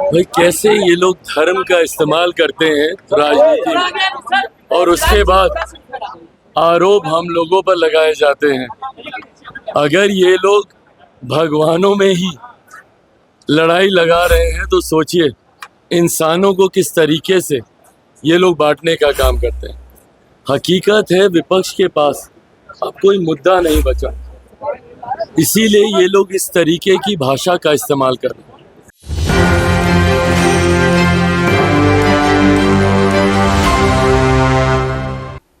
भाई कैसे ये लोग धर्म का इस्तेमाल करते हैं राजनीति में और उसके बाद आरोप हम लोगों पर लगाए जाते हैं। अगर ये लोग भगवानों में ही लड़ाई लगा रहे हैं तो सोचिए इंसानों को किस तरीके से ये लोग बांटने का काम करते हैं। हकीकत है विपक्ष के पास अब कोई मुद्दा नहीं बचा, इसीलिए ये लोग इस तरीके की भाषा का इस्तेमाल कर रहे हैं।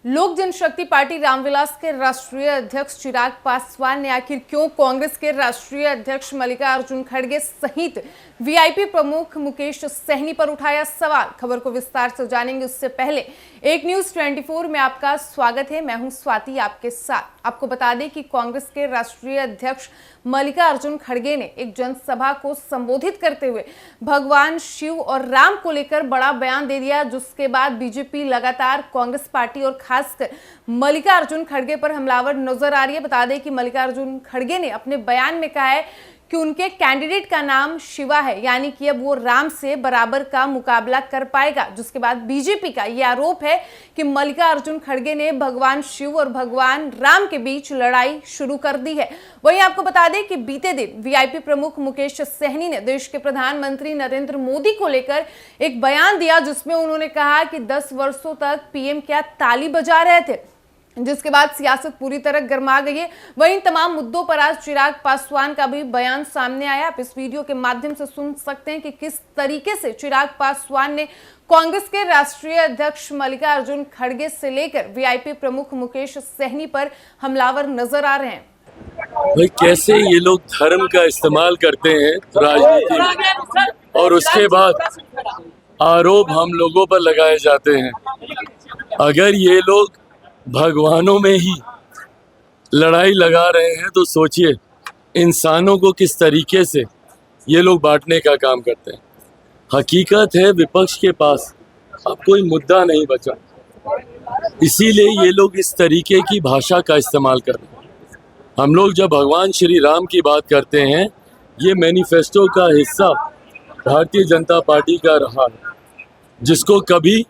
लोक जनशक्ति पार्टी रामविलास के राष्ट्रीय अध्यक्ष चिराग पासवान ने आखिर क्यों कांग्रेस के राष्ट्रीय अध्यक्ष मल्लिकार्जुन खड़गे सहित वीआईपी प्रमुख मुकेश सहनी पर उठाया सवाल। खबर को विस्तार से जानेंगे, उससे पहले एक न्यूज 24 में आपका स्वागत है। मैं हूं स्वाति आपके साथ। आपको बता दें कि कांग्रेस के राष्ट्रीय अध्यक्ष मल्लिकार्जुन खड़गे ने एक जनसभा को संबोधित करते हुए भगवान शिव और राम को लेकर बड़ा बयान दे दिया, जिसके बाद बीजेपी लगातार कांग्रेस पार्टी और खासकर मल्लिकार्जुन खड़गे पर हमलावर नजर आ रही है। बता दें कि मल्लिकार्जुन खड़गे ने अपने बयान में कहा है कि उनके कैंडिडेट का नाम शिवा है, यानी कि अब वो राम से बराबर का मुकाबला कर पाएगा। जिसके बाद बीजेपी का यह आरोप है कि मल्लिकार्जुन खड़गे ने भगवान शिव और भगवान राम के बीच लड़ाई शुरू कर दी है। वहीं आपको बता दें कि बीते दिन वीआईपी प्रमुख मुकेश सहनी ने देश के प्रधानमंत्री नरेंद्र मोदी को लेकर एक बयान दिया, जिसमें उन्होंने कहा कि 10 वर्षों तक पीएम क्या ताली बजा रहे थे, जिसके बाद सियासत पूरी तरह गर्मा गई है। वहीं तमाम मुद्दों पर आज चिराग पासवान का भी बयान सामने आया। आप इस वीडियो के माध्यम से सुन सकते हैं कि किस तरीके से चिराग पासवान ने कांग्रेस के राष्ट्रीय अध्यक्ष मल्लिकार्जुन खड़गे से लेकर वीआईपी प्रमुख मुकेश सहनी पर हमलावर नजर आ रहे हैं। भाई कैसे ये लोग धर्म का इस्तेमाल करते हैं राजनीति में और उसके बाद आरोप हम लोगों पर लगाए जाते हैं। अगर ये लोग भगवानों में ही लड़ाई लगा रहे हैं तो सोचिए इंसानों को किस तरीके से ये लोग बांटने का काम करते हैं। हकीकत है विपक्ष के पास अब कोई मुद्दा नहीं बचा, इसीलिए ये लोग इस तरीके की भाषा का इस्तेमाल कर रहे हैं। हम लोग जब भगवान श्री राम की बात करते हैं, ये मैनिफेस्टो का हिस्सा भारतीय जनता पार्टी का रहा है, जिसको कभी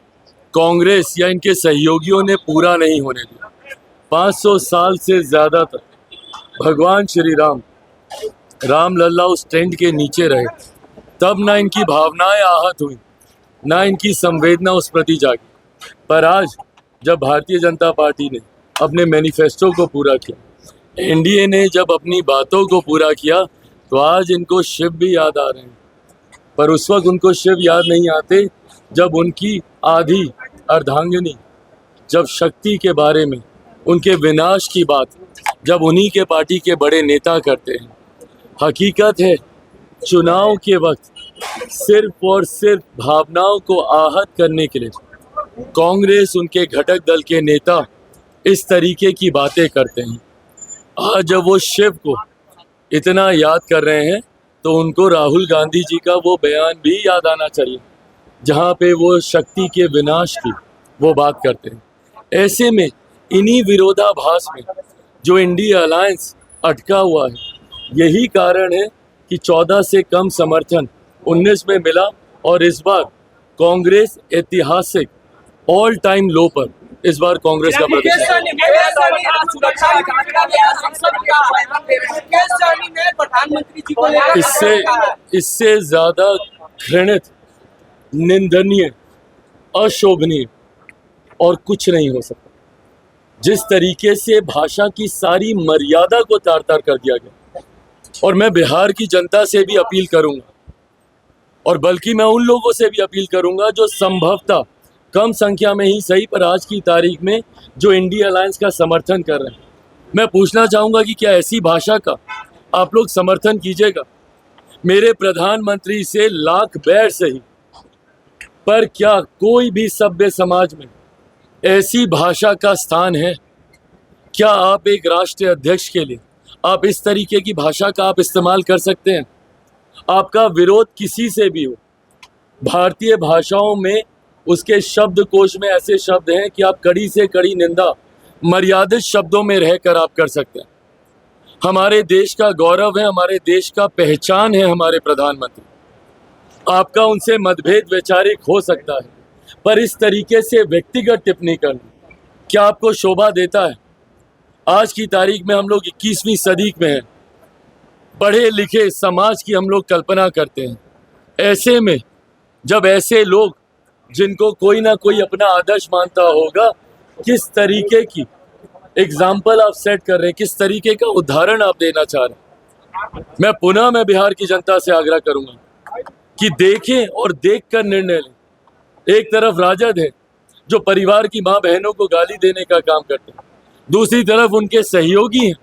कांग्रेस या इनके सहयोगियों ने पूरा नहीं होने दिया। 500 साल से ज़्यादा तक भगवान श्री राम लल्ला उस टेंट के नीचे रहे, तब ना इनकी भावनाएं आहत हुई, ना इनकी संवेदना उस प्रति जागी। पर आज जब भारतीय जनता पार्टी ने अपने मैनिफेस्टो को पूरा किया, एनडीए ने जब अपनी बातों को पूरा किया, तो आज इनको शिव भी याद आ रहे हैं। पर उस वक्त उनको शिव याद नहीं आते जब उनकी आधी अर्धांगिनी, जब शक्ति के बारे में, उनके विनाश की बात जब उन्हीं के पार्टी के बड़े नेता करते हैं। हकीकत है चुनाव के वक्त सिर्फ और सिर्फ भावनाओं को आहत करने के लिए कांग्रेस, उनके घटक दल के नेता इस तरीके की बातें करते हैं। आज जब वो शिव को इतना याद कर रहे हैं तो उनको राहुल गांधी जी का वो बयान भी याद आना चाहिए, जहाँ पे वो शक्ति के विनाश की वो बात करते हैं। ऐसे में इन्हीं विरोधाभास में जो इंडिया अलायंस अटका हुआ है, यही कारण है कि 14 से कम समर्थन 19 में मिला और इस बार कांग्रेस ऐतिहासिक ऑल टाइम लो पर इस बार कांग्रेस का प्रदर्शन। इससे ज्यादा घृणित, निंदनीय, अशोभनीय और कुछ नहीं हो सकता। जिस तरीके से भाषा की सारी मर्यादा को तार तार कर दिया गया, और मैं बिहार की जनता से भी अपील करूंगा, और बल्कि मैं उन लोगों से भी अपील करूंगा जो संभवतः कम संख्या में ही सही पर आज की तारीख में जो इंडिया अलायंस का समर्थन कर रहे हैं, मैं पूछना चाहूंगा कि क्या ऐसी भाषा का आप लोग समर्थन कीजिएगा? मेरे प्रधानमंत्री से लाख बैर सही, पर क्या कोई भी सभ्य समाज में ऐसी भाषा का स्थान है? क्या आप एक राष्ट्रीय अध्यक्ष के लिए आप इस तरीके की भाषा का आप इस्तेमाल कर सकते हैं? आपका विरोध किसी से भी हो, भारतीय भाषाओं में उसके शब्दकोश में ऐसे शब्द हैं कि आप कड़ी से कड़ी निंदा मर्यादित शब्दों में रहकर आप कर सकते हैं। हमारे देश का गौरव है, हमारे देश का पहचान है हमारे प्रधानमंत्री। आपका उनसे मतभेद वैचारिक हो सकता है, पर इस तरीके से व्यक्तिगत टिप्पणी करना क्या आपको शोभा देता है? आज की तारीख में हम लोग 21वीं सदी में हैं, पढ़े लिखे समाज की हम लोग कल्पना करते हैं। ऐसे में जब ऐसे लोग जिनको कोई ना कोई अपना आदर्श मानता होगा, किस तरीके की एग्जाम्पल आप सेट कर रहे हैं, किस तरीके का उदाहरण आप देना चाह रहे हैं। मैं बिहार की जनता से आग्रह करूंगा कि देखें और देखकर निर्णय लें। एक तरफ राजद है जो परिवार की मां बहनों को गाली देने का काम करते हैं, दूसरी तरफ उनके सहयोगी हैं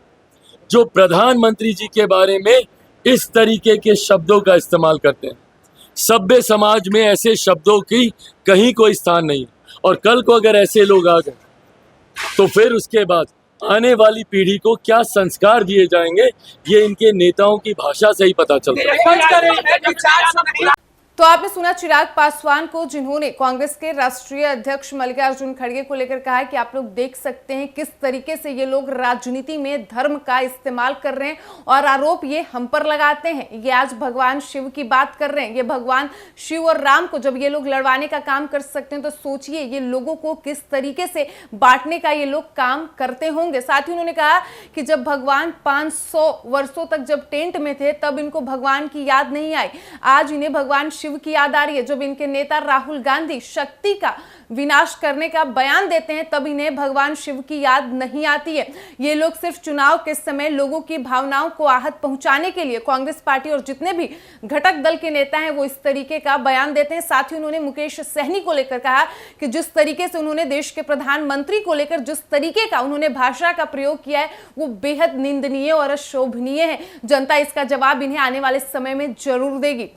जो प्रधानमंत्री जी के बारे में इस तरीके के शब्दों का इस्तेमाल करते हैं। सभ्य समाज में ऐसे शब्दों की कहीं कोई स्थान नहीं है, और कल को अगर ऐसे लोग आ गए तो फिर उसके बाद आने वाली पीढ़ी को क्या संस्कार दिए जाएंगे, ये इनके नेताओं की भाषा से ही पता चलता है। तो आपने सुना चिराग पासवान को, जिन्होंने कांग्रेस के राष्ट्रीय अध्यक्ष मल्लिकार्जुन खड़गे को लेकर कहा कि आप लोग देख सकते हैं किस तरीके से ये लोग राजनीति में धर्म का इस्तेमाल कर रहे हैं और आरोप ये हम पर लगाते हैं। ये आज भगवान शिव की बात कर रहे हैं। ये भगवान शिव और राम को जब ये लोग लड़वाने का काम कर सकते हैं तो सोचिए ये लोगों को किस तरीके से बांटने का ये लोग काम करते होंगे। साथ ही उन्होंने कहा कि जब भगवान 500 वर्षों तक जब टेंट में थे तब इनको भगवान की याद नहीं आई, आज इन्हें भगवान शिव की याद आ रही है। जब इनके नेता राहुल गांधी शक्ति का विनाश करने का बयान देते हैं तब इन्हें भगवान शिव की याद नहीं आती है। ये लोग सिर्फ चुनाव के समय लोगों की भावनाओं को आहत पहुंचाने के लिए कांग्रेस पार्टी और जितने भी घटक दल के नेता हैं वो इस तरीके का बयान देते हैं। साथ ही उन्होंने मुकेश सहनी को लेकर कहा कि जिस तरीके से उन्होंने देश के प्रधानमंत्री को लेकर जिस तरीके का उन्होंने भाषा का प्रयोग किया है वो बेहद निंदनीय और अशोभनीय है। जनता इसका जवाब इन्हें आने वाले समय में जरूर देगी।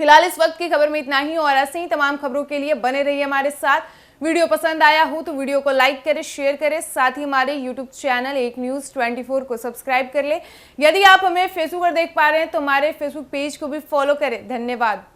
फिलहाल इस वक्त की खबर में इतना ही, और ऐसे ही तमाम खबरों के लिए बने रहिए हमारे साथ। वीडियो पसंद आया हो तो वीडियो को लाइक करें, शेयर करें, साथ ही हमारे यूट्यूब चैनल एक न्यूज़ 24 को सब्सक्राइब कर ले। यदि आप हमें फेसबुक पर देख पा रहे हैं तो हमारे फेसबुक पेज को भी फॉलो करें। धन्यवाद।